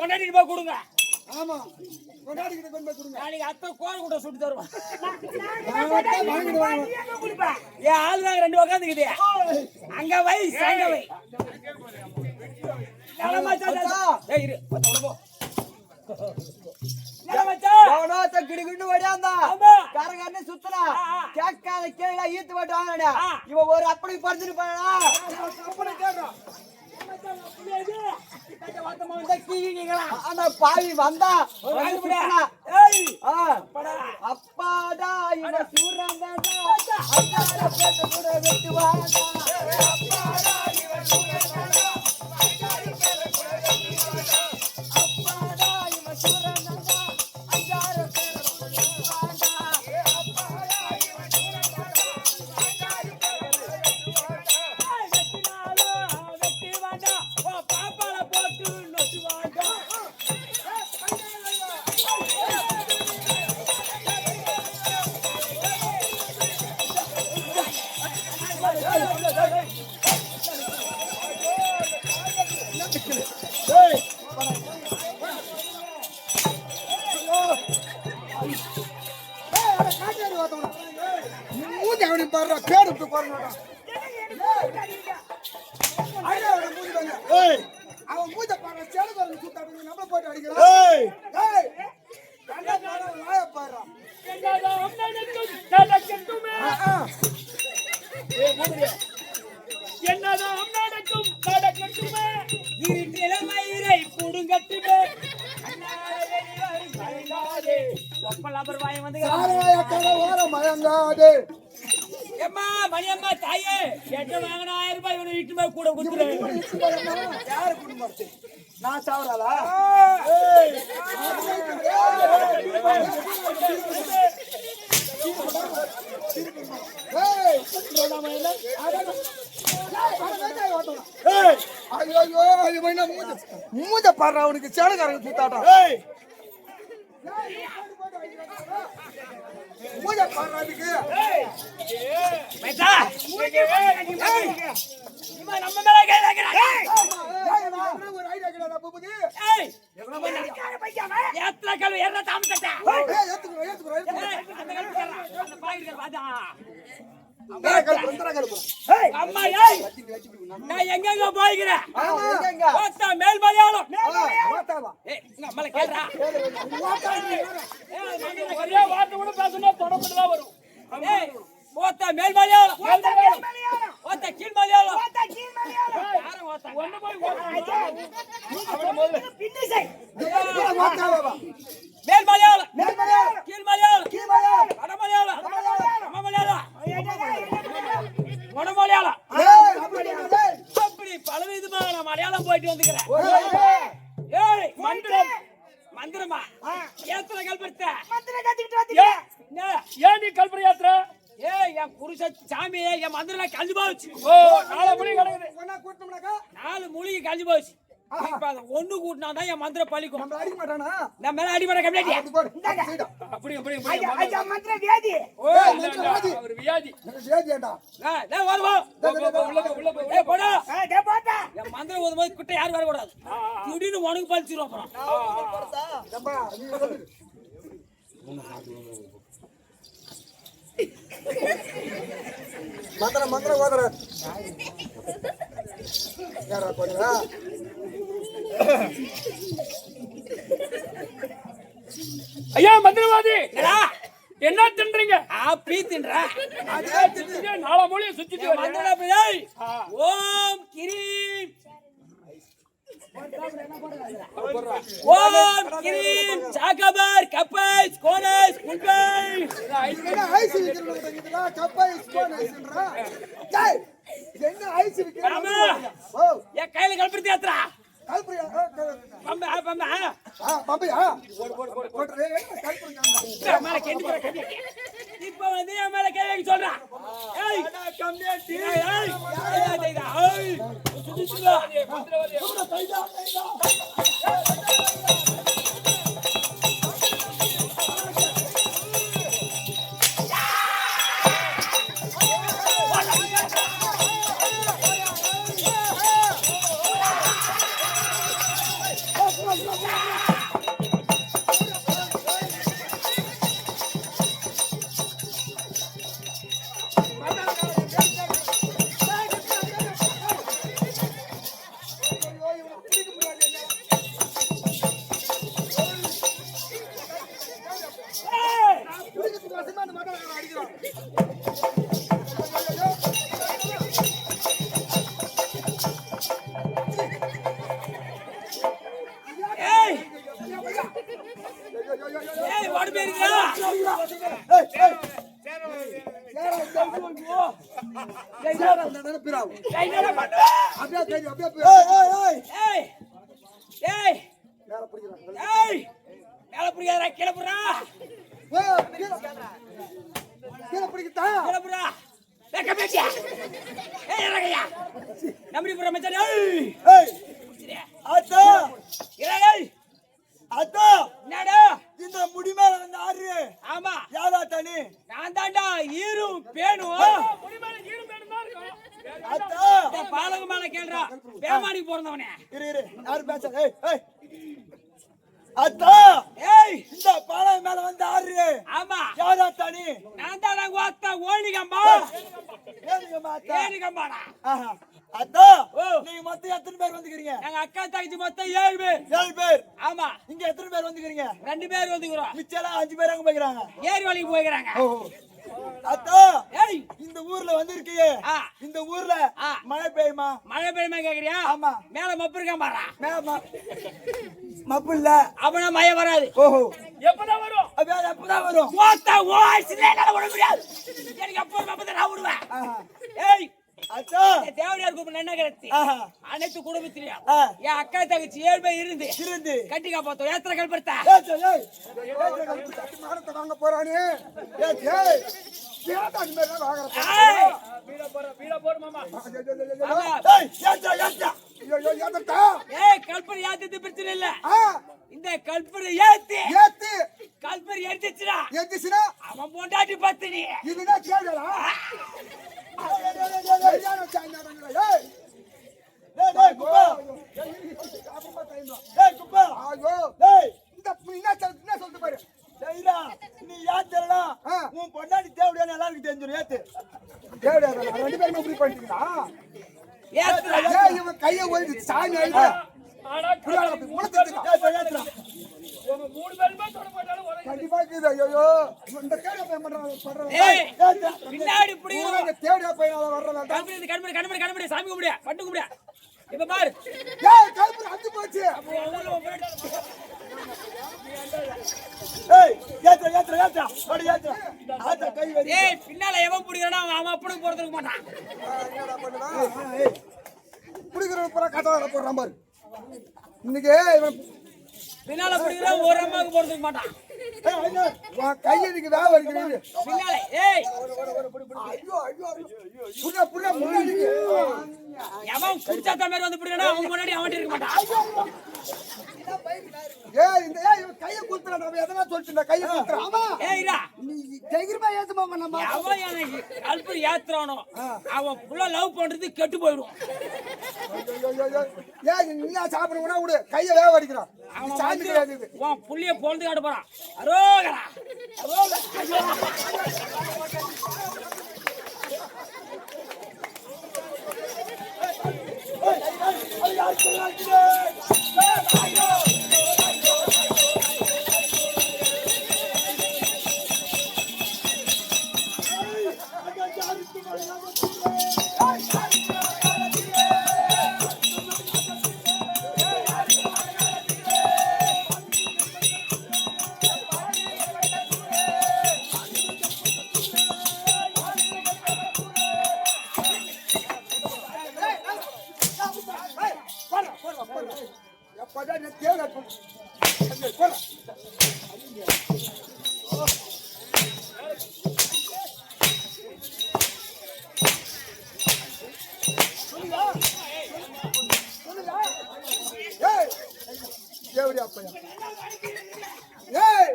பொண்டாட்டிட்டு போய் கொடுங்க. ஆமா கொண்டாடிக்கிட்ட கொண்டு போய் கொடுங்க. நாளைக்கு அத்தை கோழி கூட சுட்டு தருவான். வாங்கிட்டு வாங்க. ஏன் ஆள் நாங்க 2 உட்காந்துக்கிட்டே அங்க வை அங்க வை. ஏய் இரு போ. எவனோத்த கிடுகிட்டு ஓடியாந்தா ஆமா. கரகரன்னு சுத்துனா கேட்காத கேள்வி ஈத்து போட்டு வாங்கடா. ஆ. இவன் ஒரு அப்படி பறிச்சுட்டு போனா அந்த பாவி வந்தா அப்பாடா இவன் சூரன் கூட வெட்டுவாடா. அப்பாடா இவன் சூரன் மூஞ்சி அவனுக்கு பாரு கேடு பாருங்க. அவன் மூஞ்ச பாரு சேடு பாருங்க சுத்தாடு நம்மள போட்டு அடிக்கிறான். வாய பாரு. என்னதான் நடக்கும் நடக்கட்டுமே இருநிலைமயிரை புடுங்கட்டுமே ஒப்பலாபர் வாய் வந்து சாராய கடை ஓர மயங்காதே. எம்மா மணியம்மா தாயே எட்ட வாங்கின 1000 ரூபாய் இவனை இட்டு போய் கூட குடுத்துறேன். யாரு குடும்பம்? நான் சாவறாளா? மூஞ்ச பாரு அவனுக்கு சேலக்காரங்க சுத்தாட்டம். மூஞ்ச பாரு அதுக்கு நம்ம மேல கை வைக்கிறான். ஒரு ஐடியா கிடையாது. பூபதி எத்தனை கல்வி என்ன தாமசட்டா ஏத்துக்குறோம் அந்த கல்வி அந்த பாயிட்டு பாத்தா அம்மா ஏய் நான் எங்க போய்க்கிறேன் பார்த்தா மேல் மலையாளம் ஏய் நம்மள கேக்குறா ஒரே வார்த்தை கூட பேசினா தொடர்ந்து தான் வரும். ஏய் பார்த்தா மேல் மலையாளம் பார்த்தா கீழ் மலையாளம் யாரும் பார்த்தா ஒண்ணு போய் ஓடுறா. பின்னிசை மேல் மலையாளம் கீழ் மலையாளம் வட மலையாளம் நம்ம மலையாளம் வட மலையாளம் அப்படி பலவிதமான மலையாளம் போயிட்டு வந்துக்கிறேன். ஏய் மந்திரம் மந்திரமா ஏத்துல கல்படுத்த ஏன் நீ கல்பனை யாத்திர? ஏய் என் புருஷ சாமி என் மந்திரம் கழிஞ்சு போச்சு. ஓ 4 மணி கிடக்குது. 4 மூலிகை கழிஞ்சு போச்சு. இப்ப அதை ஒண்ணு கூட்டினாதான் என் மந்திரம் பழிக்கும். நம்ம அடிக்க மாட்டானா? நான் மேல அடிபட கம்ப்ளீட் அப்படி அப்படி மந்திர வியாதி ஒரு வியாதி. சேதியாடா என் மந்திரம் ஓதும்போது கிட்ட யாரும் வரக்கூடாது. திடீர்னு உனக்கு பழிச்சிரும். அப்புறம் நீ சொல்லு. மந்திரம் ஓதுற யாரா போடுறா? ஐயா மந்திரவாதி என்ன தின்றீங்க? ஆப்பி தின்ற அதே தின்றீங்க. 4 மூலையை சுத்திட்டு வரீங்க. மந்திரம் பிள்ளை ஓம் கிரீம் ஓம் கிரீம் சாகபர் கப்பைஸ் கோனஸ் குல்பை என்ன ஐஸ் விக்கிறதுடா கப்பை ஸ்போன் ஐஸ்ன்றா. டேய் என்ன ஐஸ் விக்கிறது? ஓ ஏ கையில கல்படுத்தி ஏத்துறா கல்பரியா பம்பா பம்பா பாம்பியா போடுறே கல்பரியா மேல கேட்டி போற கேட்டி இப்ப வந்து என் மேல கை வைக்க சொல்றா. ஏய் கம்மியாட்டி ஏய் ஏய் சுதிச்சுடா மந்திரவாதி கைதா பிராவும். என்னடா பண்ணுவ? அப்படியே தெரியும், அப்படியே போய். ஏய் ஏய் மேல பிடிக்கிறாங்க. ஏய் மேல புரியாதடா கீழ புறா கீழே பிடிக்கத்தா? கீழ புறா ஏய் கம்மியா ஏய் இறங்கயா நம்பி புறா மச்சான் ஏய் ஏய் அத்தா ஏய் அத்தா என்னடா இந்த முடி மேல வந்து ஆறு ஆமா யாரா தனி நான் தான்டா ஈரும் பேணும் முடிமேல ஈரும் பேணும் தான் இருக்கும். அத்தா பாலக மேல கேளுடா பேமானிக்கு பிறந்தவனே இரு இரு யாரு பேச ஏய் ஏய் அத்தா ஏய் இந்த பாலை மேல வந்து ஆறு ஆமா யாரா தனி நான் தான் நாங்க வாத்தா ஓணிகம்பா ஏனுங்க மாத்தா ஏணிகம்பாடா ஆஹா அத்தா ஓ. நீங்க மொத்தம் எத்தனை பேர் வந்துக்கிறீங்க எங்க அக்கா தங்கச்சி மொத்தம் 7 பேர் 7 பேர் ஆமா இங்க எத்தனை பேர் வந்துக்கிறீங்க 2 பேர் வந்துக்கிறோம் மிச்சம் எல்லாம் 5 பேர் அங்க போய்க்கிறாங்க ஏரி வழிக்கு போய்க்கிறாங்க அத்தா ஏய் இந்த ஊர்ல வந்திருக்கியே ஆ. இந்த ஊர்ல ஆ. மழை பெய்யுமா மழை பெய்யுமா கேக்குறியா ஆமா. மேல மப்பு இருக்கான் பாரா மப்பு இல்ல அப்பனா மழை வராது ஓஹோ எப்பதான் வரும்? அப்படியே எப்பதான் வரும் ஓத்தா ஓய்ஸ்ல என்னால விட முடியாது எனக்கு எப்போ மப்பு நான் விடுவேன் ஆஹா. ஏய் அத்தா தேவடியார் கூப்பிட்டு என்ன கிடத்தி ஆஹா. அனைத்து குடும்பத்திலையும் ஆ. என் அக்கா தங்கச்சி 7 பேர் இருந்து இருந்து கட்டி காப்பாத்தோம் ஏத்திர கல்படுத்தா மானத்தை வாங்க போறானே. ஏய், ஏய், ஏன்டா இந்த மாதிரி எல்லாம் வாங்குற? ஏய் வீட போடு மாமா. ஆமா. ஏய் ஏத்தா ஏத்தா ஐயோ, ஐயோ, ஏத்தட்டா? ஏய் கல்பனை ஏத்தி பிரச்சனை இல்ல ஆ, இந்த கல்பனை ஏத்தி ஏத்து. கல்பனை எடுத்துச்சுடா ஏத்துச்சுன்னா, அவன் பொண்டாட்டி பத்தினி இதுதான் கேடுடா. கல்யாணம் சாயந்தரங்களா? ஏய், டேய் டேய் குப்பா அப்புறமா time தான். டேய் குப்பா ஐயோ, டேய் என்ன சொல்லிட்டு பாரு. சரிடா நீ ஏத்தறடா ஆ. உன் பொண்டாட்டி தேவடியான எல்லாருக்கும் தெரிஞ்சிரும் ஏத்து கேடுடா, ரெண்டு பேரும் இப்படி பண்ணிட்டீங்களா? ஏத்துடா ஏய், இவன் கையை ஓடிட்டு சாமி ஆயிடுச்சு. ஆனா முளைச்சிருக்கா? ஏத்தா ஏத்தா உங்க 3 பேருமே தொட போட்டாலும் ஒரே கண்டிப்பா இருக்குது. ஐயோ, இந்த கேடு பையன் பண்றான். ஏய் ஏத்தா பின்னாடி புடிங்க ஊரே இந்த தேடியா பையனால வர்றதா? கல்பனை கண்மணி சாமி கும்பிடு பட்டு கும்பிடு இப்ப பாரு ஏய், கைப்புற அஞ்சு போச்சு. ஏய் ஏத்தா ஏத்தா ஏத்தா ஓடி ஏத்தா ஆத்தா கை வை ஏய் பின்னால எவன் புடிக்கிறானோ அவன் அப்பனுக்கு போறதுக்கு மாட்டான் என்னடா பண்ணுவா? புடிக்கிற பூரா கட்டால போடுறான் பாரு. இன்னைக்கு இவன் பின்னால புடிக்கிறான் ஒரு அம்மாவுக்கு போறதுக்கு மாட்டான் உன் கையை இன்னைக்கு வேலை வலிக்கிறது. பின்னால ஏய் ஐயோ, ஐயோ, புடுறா, புடுறா, முன்னாடிக்கு. எவன் குடிச்சாத்த மாதிரி வந்து புடிக்கிறானோ அவன் முன்னாடி அவன் இருக்க மாட்டான் ஏய், இவன் கையை குத்துறான். அவன் எதனா சொல்லிட்டு கையை குத்துறான். ஆமா, ஏய் இரா நீ தைரியமா ஏத்துமா நம்ம. அவன் எனக்கு கல்பனை ஏத்துறானோ அவன் புள்ள லவ் பண்றது கெட்டு போயிடும் ஏய், நீயா சாப்பிடுறா விடு. கையை வேக வடிக்கிறான். அவன் சாமி வந்து கிடையாது இது. உன் புள்ளிய பொழுது காட்ட போறான் அரோகரா எப்படா நீ தேவை போற. ஏய், தேவடியா பையன். ஏய்,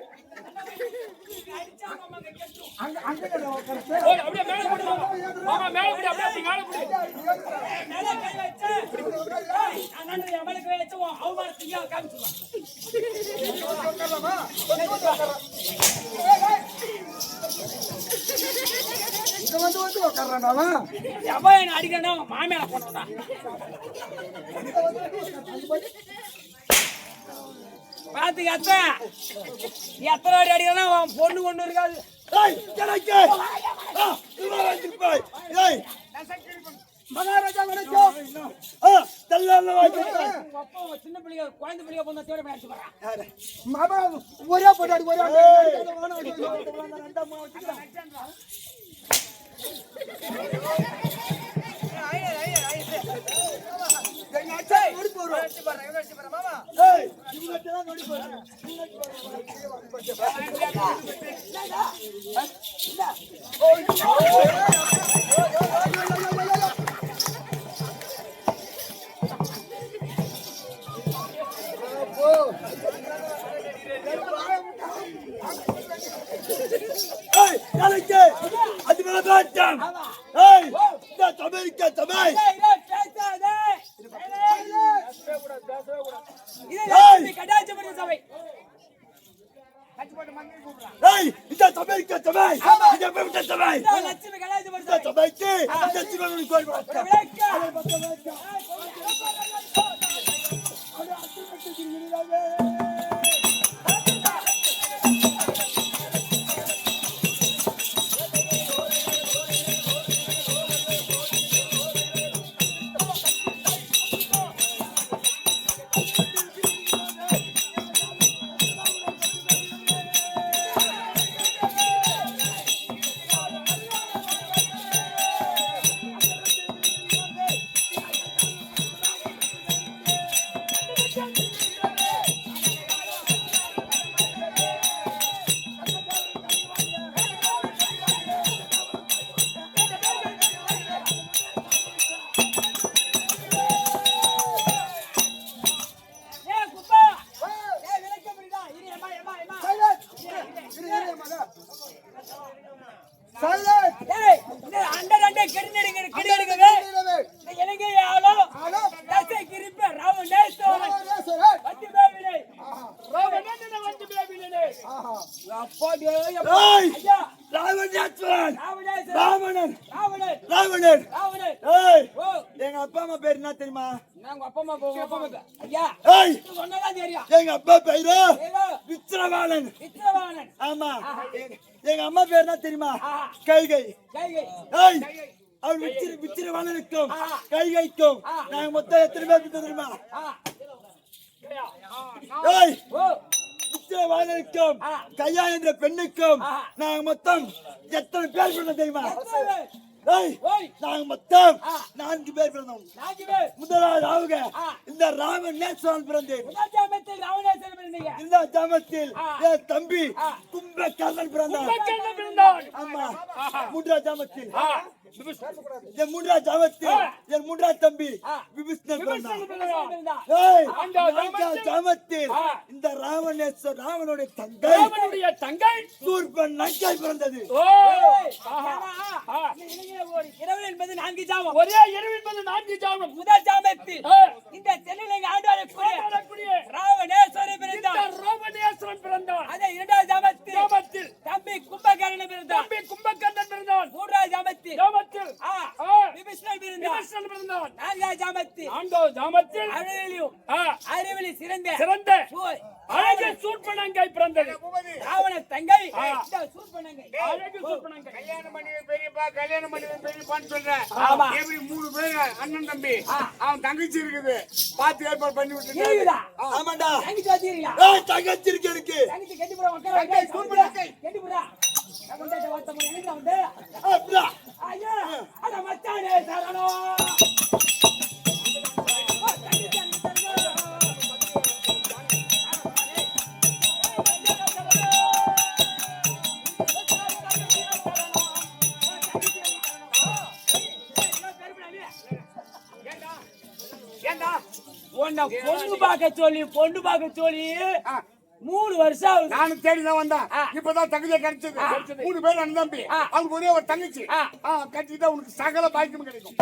அங்க அங்க உட்கார்ந்து. ஓய் அப்படியே மேல போடு மாமா மேல போடு அப்படியே மேல போடு மேல கை வச்சு நான் என் மேல கை வச்சு உன் அவமானத்தையா காமிச்சுடுவான் இங்க வந்து உட்கார்றான் அவன். எவன் என்ன அடிக்கிறா மாமேல போனோம்டா பாத்துக்க அத்தை எத்தனை அடி அடிக்கிறா அவன் பொண்ணு கொண்டு இருக்காது ஏய் எனக்கு இவராஜி பாய் ஏய் மகாராஜா வணக்கம். தல்லால வாங்கி உங்க அப்பா சின்ன பிள்ளைங்க குழந்தை பிள்ளைங்க பொண்ணு தேடி போய் அடிச்சு போறான் மாமா ஒரே போட்டாடி ஒரே எங்க அச்சா நொடி போறோம் ஏய் இவங்க தான் நொடி போறோம் ஏய் நாளைக்கு அது மேல பாட்டம் ஏய் இந்த அமெரிக்கா தமை ஏய் இந்த அமெரிக்கா தமை இந்த அமெரிக்கா தமை இந்த தமைக்கு இந்த சிவனுக்கு கோல் பாட்டம் ராவணன் ஏய் எங்க அப்பா அம்மா பேர் என்ன தெரியுமா எங்க அப்பா பேரு விச்சிரவாணன் ஆமா எங்க அம்மா பேர் என்ன தெரியுமா கைகை ஏய் அவர் விச்சிரவாணனுக்கும் கைகைக்கும் நாங்க மொத்தம் எத்தனை பேர் தெரியுமா ஏய் விச்சிரவாணனுக்கும் கையா என்ற பெண்ணுக்கும் நாங்க மொத்தம் எத்தனை பேர் பிறந்தோம் தெரியுமா நாங்க மொத்தம் 4 பேர் பிறந்தோம் முதலாவது இந்த ராமநேஸ்வரன் பிறந்தேன் இந்த ஜாமத்தில் என் தம்பி கும்பகர்ணன் பிறந்தான் ஆமா மூன்றாவது ஜாமத்தில் என் மூன்றாவது தம்பி விபீஷணன் பிறந்தான் ஜாமத்தில் இந்த ராவனுடைய தங்கை சூர்பனகை பிறந்தது இரவு என்பது 4 ஜாமம் ஒரே இரவு என்பது 4 ஜாமம் முதல் ஜாமத்தில் இந்த செல்லிலை ஆண்டாளக்கூடிய ராவணேஸ்வரன் பிறந்தான் அதே இரண்டாவது ஜாமத்தில் தம்பி கும்பகர்ணன் பிறந்தான் மூன்றாவது ஜாமத்தில் விபீஷணன் பிறந்தான் நான்காவது ஜாமத்தில் அறிவிலி சிறந்த அழகு சூர்பனகை பிறந்தது ராவண தங்கை சூர்பனகை கல்யாணம் பண்ணி பெரியப்பான்னு சொல்றேன் எப்படி 3 பேர் அண்ணன் தம்பி அவன் தங்கச்சி இருக்குது பார்த்து ஏற்பாடு பண்ணி விட்டு ஆமாண்டா தங்கச்சி வச்சிருக்கீங்களா தங்கச்சி இருக்கு எனக்கு தங்கச்சி கட்டி போட உட்கார சூர்பனகை கட்டி போடா கொண்டாட்ட வார்த்தை எனக்கு வந்து அப்படியா ஐயா அட மச்சானே சரணம் பொண்ணு பார்க்க சொல்லி 3 வருஷம் ஆகுது. நானும் தேடிதான் வந்தேன் இப்பதான் தகுதியா கிடைச்சது 3 பேர் அண்ணன் தம்பி அவனுக்கு ஒரே ஒரு தங்கச்சி கட்டிட்டா உனக்கு சகல பாக்கியம் கிடைக்கும்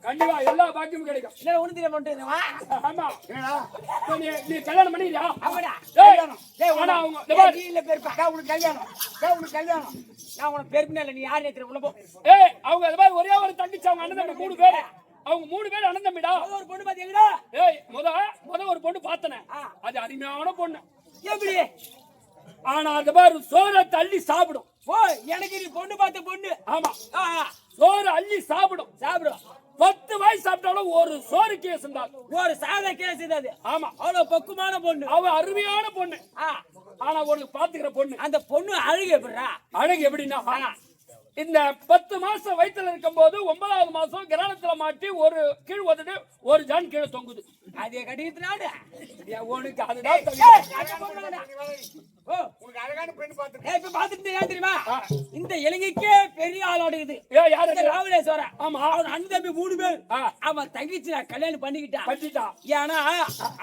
கண்டிப்பா எல்லா பாக்கியமும் கிடைக்கும் இல்ல ஒண்ணு தெரிய மாட்டேன் ஆமா நீ கல்யாணம் பண்ணியா ஆமாடா அவங்க இல்ல பேருப்பா உனக்கு கல்யாணம் நான் உனக்கு பேருப்பினா இல்ல நீ யார் நேரத்துல உள்ள போ அவங்க அது மாதிரி ஒரே ஒரு தங்கச்சி அவங்க அண்ணன் தம்பி 3 பேர் அவங்க 3 பேர் அண்ணன் தம்பிடா ஒரு பொண்ணு பாத்தீங்களா முத ஒரு பொண்ணு பார்த்தனே அது அருமையான பொண்ணு எப்படி ஆனா அந்த மாதிரி சோறை தள்ளி சாப்பிடும் எனக்கு நீ பொண்ணு பார்த்த பொண்ணு ஆமா சோறு அள்ளி சாப்பிடும் 10 வயசு சாப்பிட்டாலும் ஒரு சோறு கேஸ் ஒரு சாத கேஸ் அது ஆமா அவ்வளவு பக்குவமான பொண்ணு அவ அருமையான பொண்ணு ஆனா உனக்கு பாத்துக்கிற பொண்ணு அந்த பொண்ணு அழகு எப்படின்னா அழகு எப்படின்னா இந்த 10 மாசம் வயித்துல இருக்கும் போது 9வது மாசம் கிரானத்துல மாட்டி ஒரு கீழ் உதடு ஒரு ஜான் கீழே தொங்குது. அதே கட்டிக்கிட்டு உனக்கு அதுதான் உனக்கு அழகான பெண் பார்த்து இப்ப பாத்துட்டு ஏன் தெரியுமா இந்த இலங்கைக்கே பெரிய ஆளோட இது யாரு ராவணேஸ்வரன். ஆமா அவன் அண்ணன் தம்பி 3 பேர். அவன் தங்கிச்சு நான் கல்யாணம் பண்ணிக்கிட்டான். ஏன்னா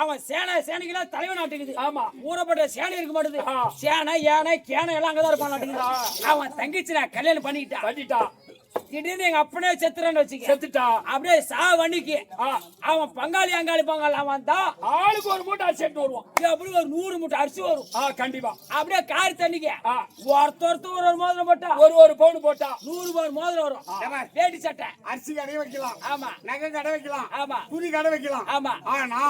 அவன் சேனைகளா தலைவன் நாட்டுக்குது. ஆமா ஊறப்பட்ட சேனை இருக்க மாட்டேது. சேனை யானை கேனை எல்லாம் அங்கதான் இருப்பான் நாட்டுக்குது. அவன் தங்கிச்சு நான் கல்யாணம் பண்ணிக்கிட்டான். திடீர்னு எங்க அப்பனே செத்துறான்னு செத்துட்டா. அப்படியே வண்டிக்கு அவன் பங்காளி அவன் தான் ஆளுக்கு ஒரு மூட்டை அரிசி எடுத்து வருவான். அப்படி ஒரு 100 மூட்டை அரிசி வரும். கண்டிப்பா. அப்படியே காரி தண்ணிக்கு ஒருத்தர் ஒரு மோதிரம் போட்டா ஒரு பவுன் போட்டா 100 பவுன் மோதிரம் வரும். வேட்டி சட்டை அரிசி கடை வைக்கலாம். ஆமா. நகை கடை வைக்கலாம். ஆமா. துணி கடை வைக்கலாம். ஆமா. ஆனா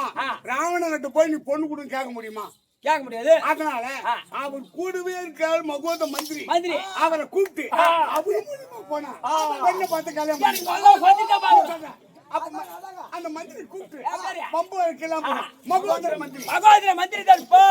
ராவணகிட்ட போய் நீ பொண்ணு கொடுன்னு கேட்க முடியுமா? கேட்க முடியாது. அதனால அவர் கூடவே இருக்கார் மகோத மந்திரி. அவரை கூப்பிட்டு அவரு மூலமா போனா பெண்ணை பார்த்து கல்யாணம் பண்ணி அந்த மந்திரி கூப்பிட்டு பம்பு வைக்கலாம். மகோதர மந்திரி தான் போ.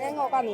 எங்க உட்காந்து